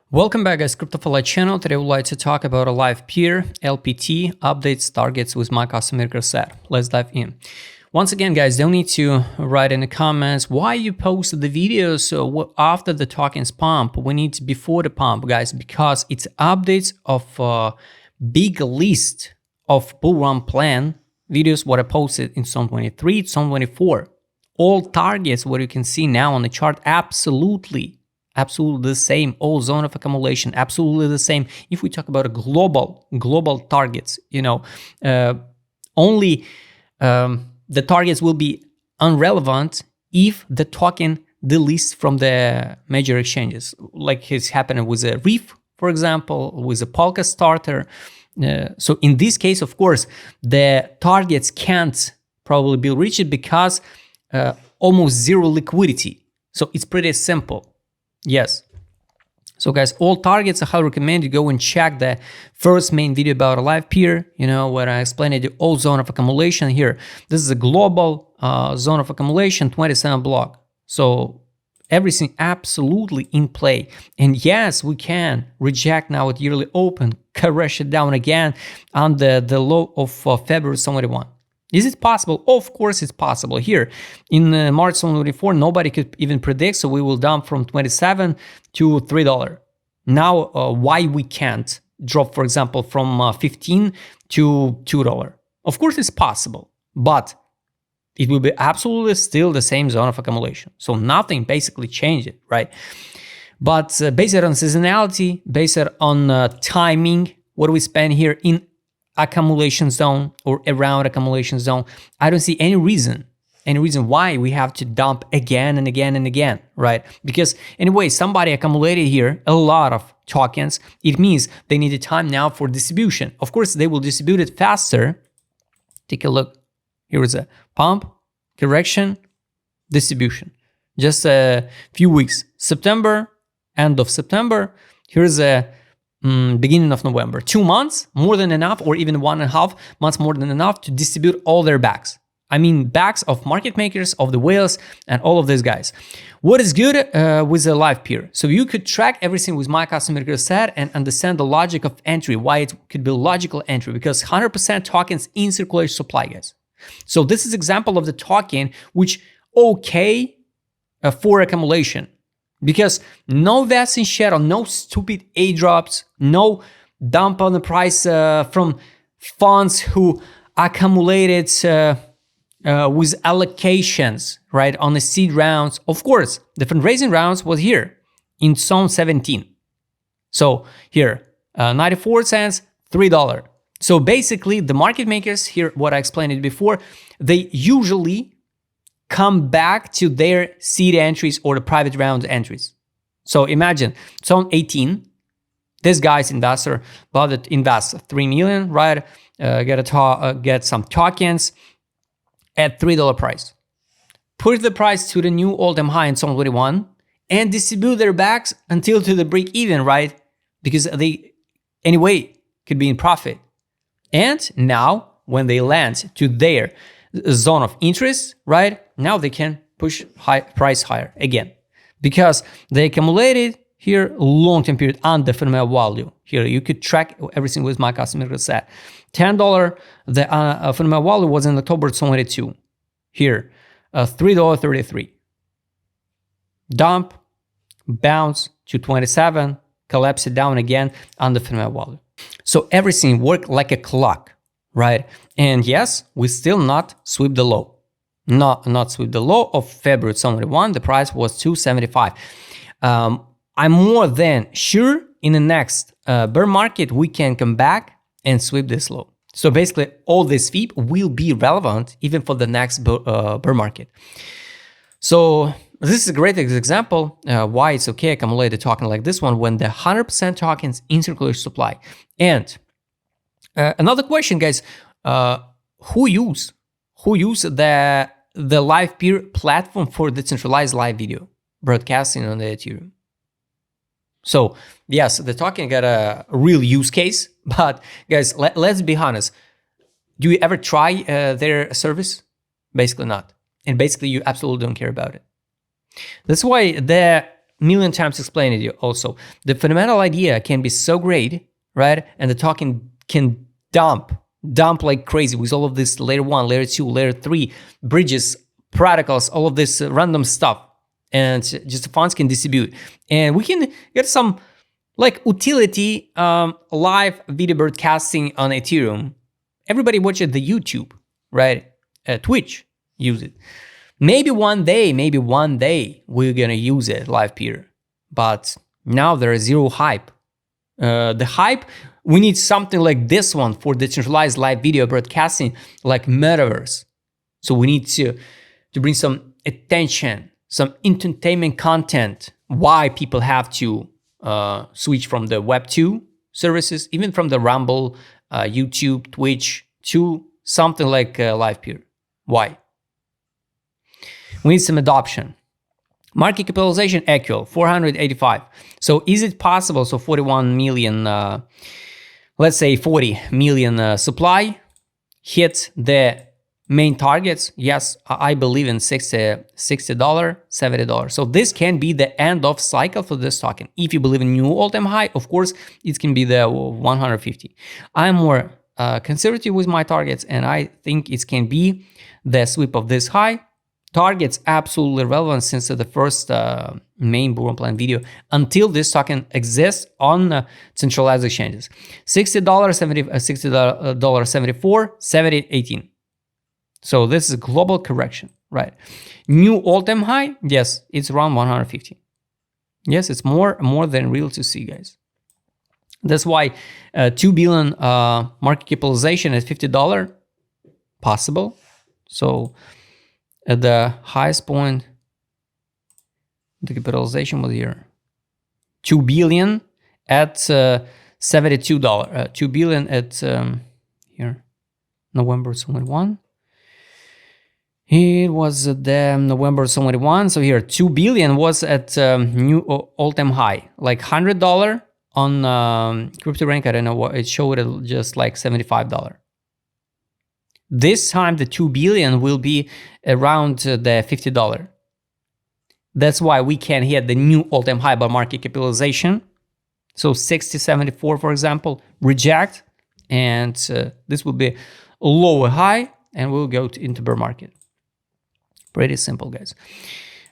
Welcome back, guys. Crypto channel. Today, I would like to talk about a Livepeer LPT updates targets with my customer set. Let's dive in. Once again, guys, don't need to write in the comments why you posted the video. So after the tokens pump, we need before the pump, guys, because it's updates of a big list of bull run plan videos what I posted in 2023, 2024. All targets, what you can see now on the chart, absolutely the same. All zone of accumulation, absolutely the same. If we talk about a global targets, only the targets will be irrelevant if the token deletes from the major exchanges, like it's happening with a Reef, for example, with a Polka starter. So in this case, of course, the targets can't probably be reached because almost zero liquidity. So it's pretty simple. Yes. So guys, all targets, I highly recommend you go and check the first main video about a Livepeer, where I explained the all zone of accumulation here. This is a global zone of accumulation, 27 block. So everything absolutely in play. And yes, we can reject now at yearly open, crash it down again on the low of February 2021. Is it possible? Of course it's possible. Here in March 2024, nobody could even predict, so we will dump from 27 to $3. Now, why we can't drop, for example, from 15 to $2? Of course it's possible, but it will be absolutely still the same zone of accumulation. So nothing basically changed, right? But based on seasonality, based on timing, what do we spend here in accumulation zone or around accumulation zone, I don't see any reason why we have to dump again and again and again, right? Because anyway, somebody accumulated here a lot of tokens. It means they need a time now for distribution. Of course, they will distribute it faster. Take a look. Here is a pump, correction, distribution. Just a few weeks. September, end of September. Here's a beginning of November. 2 months, more than enough, or even 1.5 months more than enough to distribute all their bags. I mean, bags of market makers, of the whales, and all of these guys. What is good with a Livepeer? So you could track everything with my customer set and understand the logic of entry, why it could be logical entry, because 100% tokens in circulation supply, guys. So this is example of the token which okay for accumulation. Because no vesting shadow, no stupid airdrops, no dump on the price from funds who accumulated with allocations, right, on the seed rounds. Of course, the fundraising rounds was here in zone 17. So here, 94 cents, $3. So basically, the market makers here, what I explained it before, they usually come back to their seed entries or the private round entries. So imagine, zone 18, this guy's investor bought it, invest 3 million, right? Get some tokens at $3 price. Push the price to the new all-time high in zone 21 and distribute their bags until to the break even, right? Because they anyway could be in profit. And now when they land to their zone of interest, right? Now they can push price higher again because they accumulated here long-term period under fundamental value. Here you could track everything with my customer set. $10, the fundamental value was in October 2022. Here, $3.33. Dump, bounce to 27, collapse it down again under fundamental value. So everything worked like a clock, right? And yes, we still not sweep the low. Not sweep the low of February 2021. The price was $275. I'm more than sure in the next bear market, we can come back and sweep this low. So basically, all this sweep will be relevant even for the next bear market. So this is a great example why it's okay accumulate a token like this one when the 100% tokens in circulation supply. And another question, guys, who use the Livepeer platform for decentralized live video broadcasting on the Ethereum? So yes, the token got a real use case, but guys, let's be honest. Do you ever try their service? Basically not. And basically you absolutely don't care about it. That's why the million times explained it also. The fundamental idea can be so great, right? And the token can dump like crazy with all of this layer 1, layer 2, layer 3, bridges, protocols, all of this random stuff. And just the funds can distribute. And we can get some like utility live video broadcasting on Ethereum. Everybody watches the YouTube, right? Twitch, use it. Maybe one day we're gonna use it, Livepeer. But now there is zero hype. The hype, we need something like this one for decentralized live video broadcasting, like metaverse. So we need to bring some attention, some entertainment content. Why people have to switch from the Web 2 services, even from the Rumble, YouTube, Twitch, to something like Livepeer. Why? We need some adoption. Market capitalization actual 485. So is it possible? So 41 million, let's say 40 million supply hit the main targets. Yes, I believe in $60, $70. So this can be the end of cycle for this token. If you believe in new all-time high, of course, it can be the 150. I'm more conservative with my targets, and I think it can be the sweep of this high. Targets absolutely relevant since the first main bull run plan video until this token exists on centralized exchanges. $60, $74, 70, 18. So this is a global correction, right? New all-time high, yes, it's around 150. Yes, it's more than real to see, guys. That's why 2 billion market capitalization at $50 possible. So at the highest point, the capitalization was here. 2 billion at $72. 2 billion at here, November 21. It was the November 21. So here, 2 billion was at new all-time high, like $100 on crypto rank. I don't know what it showed, it just like $75. This time the 2 billion will be around the $50. That's why we can hit the new all-time high by market capitalization. So 60.74, for example, reject, and this will be a lower high, and we'll go into bear market. Pretty simple, guys.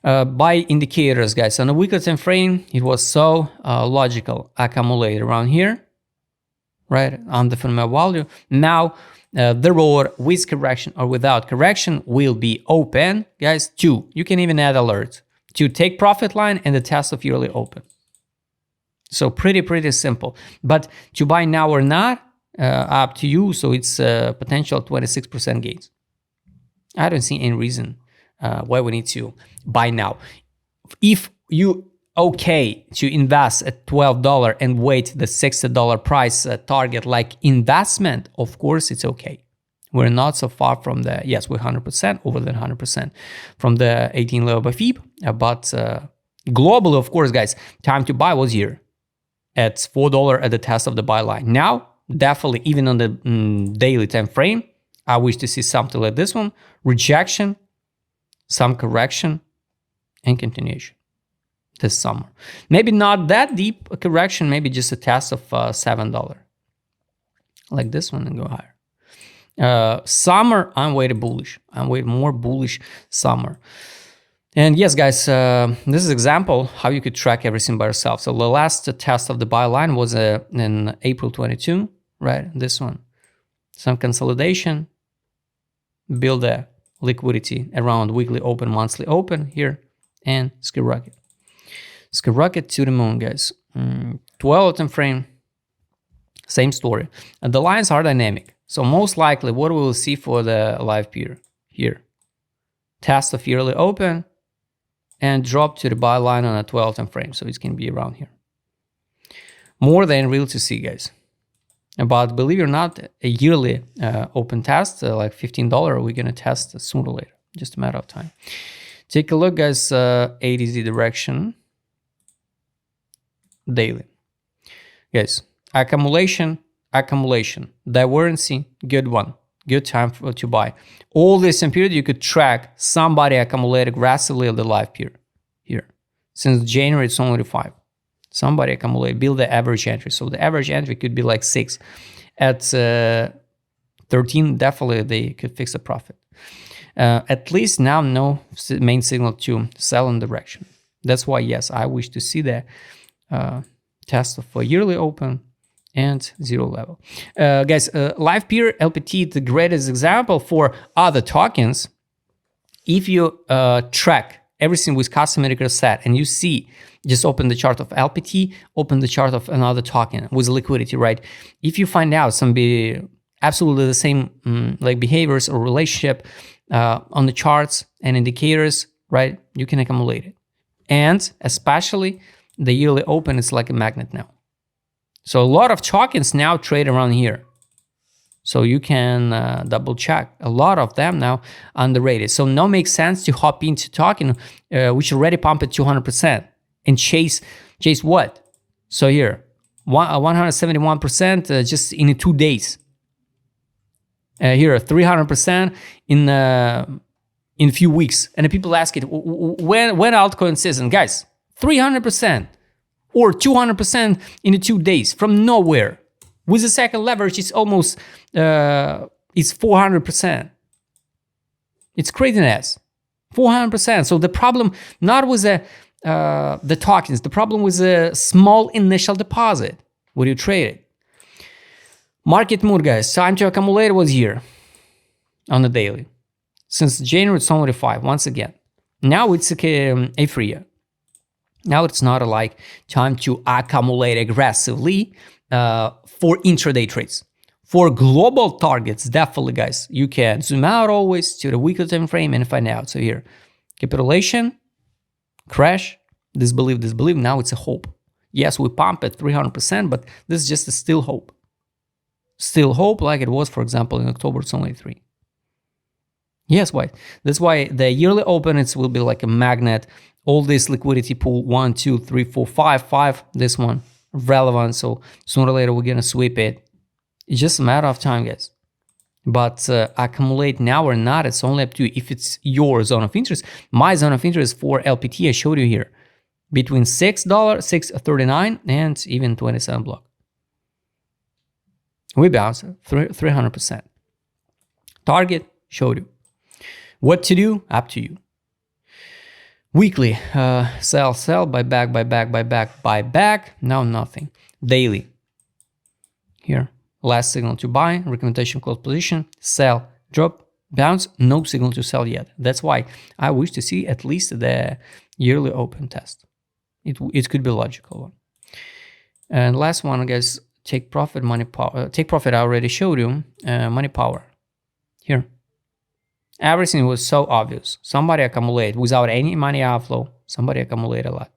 Buy indicators, guys. On a weekly time frame, it was so logical. Accumulate around here, right, on the fundamental value. Now, the road with correction or without correction will be open, guys. 2, you can even add alert to take profit line and the test of yearly open. So pretty simple. But to buy now or not, up to you. So it's potential 26% gains. I don't see any reason why we need to buy now. If you okay to invest at $12 and wait the $60 price target like investment, of course it's okay. We're not so far from the, yes, we're 100%, over than 100% from the 18 level by FIB, but globally, of course, guys, time to buy was here at $4 at the test of the buy line. Now, definitely, even on the daily time frame, I wish to see something like this one, rejection, some correction, and continuation this summer. Maybe not that deep a correction, maybe just a test of $7 like this one and go higher. Summer, I'm way bullish. I'm way more bullish summer. And yes, guys, this is example how you could track everything by yourself. So the last test of the buy line was in April 22, right? This one, some consolidation, build a liquidity around weekly open, monthly open here, and skyrocket. Skyrocket to the moon, guys. 12 time frame, same story. And the lines are dynamic. So most likely what we will see for the Livepeer here, test of yearly open and drop to the buy line on a 12 time frame. So it can be around here. More than real to see, guys. But believe it or not, a yearly open test, like $15, we're going to test sooner or later. Just a matter of time. Take a look, guys, ADZ direction daily. Guys, accumulation, divergency, good one. Good time to buy. All this in period, you could track somebody accumulate aggressively on the Livepeer here. Since January, it's only 5. Somebody accumulate, build the average entry. So the average entry could be like 6. At 13, definitely they could fix a profit. At least now no main signal to sell in direction. That's why, yes, I wish to see the test of a yearly open and zero level. Guys, Livepeer, LPT, the greatest example for other tokens. If you track everything with custom indicator set and you see, just open the chart of LPT, open the chart of another token with liquidity, right? If you find out some absolutely the same like behaviors or relationship on the charts and indicators, right? You can accumulate it. And especially the yearly open is like a magnet now. So a lot of tokens now trade around here. So you can double check. A lot of them now underrated. So now makes sense to hop into token which already pumped at 200% and chase what? So here, 171% just in 2 days. Here, 300% in a few weeks. And the people ask it, when altcoin season? Guys, 300% or 200% in 2 days from nowhere. With the second leverage, it's almost, it's 400%. It's craziness, 400%. So the problem not with the tokens, the problem with a small initial deposit when you trade it. Market mood, guys, time to accumulate was here on the daily. Since January, it's only 5, once again. Now it's a free. Now it's not like time to accumulate aggressively for intraday trades. For global targets, definitely, guys, you can zoom out always to the weekly time frame and find out. So here, capitulation, crash, disbelief. Now it's a hope. Yes, we pump at 300%, but this is just a still hope. Still hope, like it was, for example, in October, it's only 3. Yes, why? That's why the yearly open, it will be like a magnet. All this liquidity pool, 1, 2, 3, 4, 5, this one, relevant. So sooner or later, we're going to sweep it. It's just a matter of time, guys. But accumulate now or not, it's only up to you. If it's your zone of interest, my zone of interest for LPT, I showed you here, between $6, $6.39, and even 27 block. We bounce 300%. Target, showed you. What to do, up to you. Weekly, sell, buy back. Now nothing. Daily. Here, last signal to buy, recommendation close position, sell, drop, bounce, no signal to sell yet. That's why I wish to see at least the yearly open test. It could be a logical one. And last one, guys, take profit, money power. Take profit, I already showed you. Money power. Here. Everything was so obvious. Somebody accumulate without any money outflow. Somebody accumulate a lot.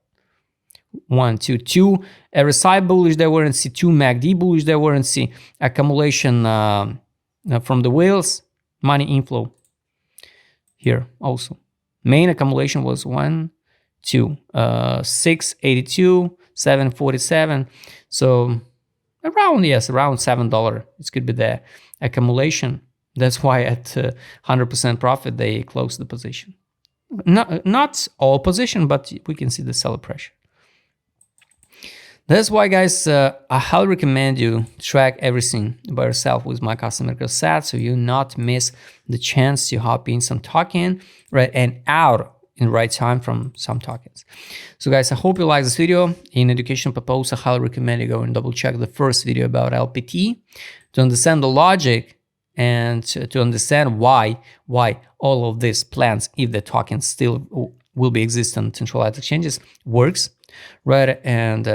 1, 2, 2. RSI bullish, they weren't see. 2 MACD bullish, they weren't see. Accumulation from the whales. Money inflow. Here also. Main accumulation was 1, 2, 682, 747. So around $7. It could be the accumulation. That's why at 100% profit, they close the position. Not all position, but we can see the seller pressure. That's why, guys, I highly recommend you track everything by yourself with my custom indicator set, so you not miss the chance to hop in some token, right, and out in the right time from some tokens. So, guys, I hope you like this video. In educational purpose, I highly recommend you go and double check the first video about LPT to understand the logic and to understand why all of these plans, if the token still will be existing on centralized exchanges, works, right? And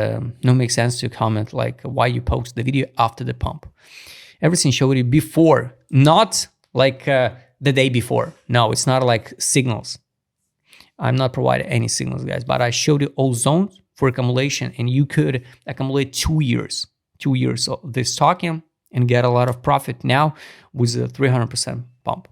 no makes sense to comment like why you post the video after the pump. Everything showed you before, not like the day before. No, it's not like signals. I'm not providing any signals, guys, but I showed you all zones for accumulation, and you could accumulate 2 years of this token and get a lot of profit now with a 300% pump.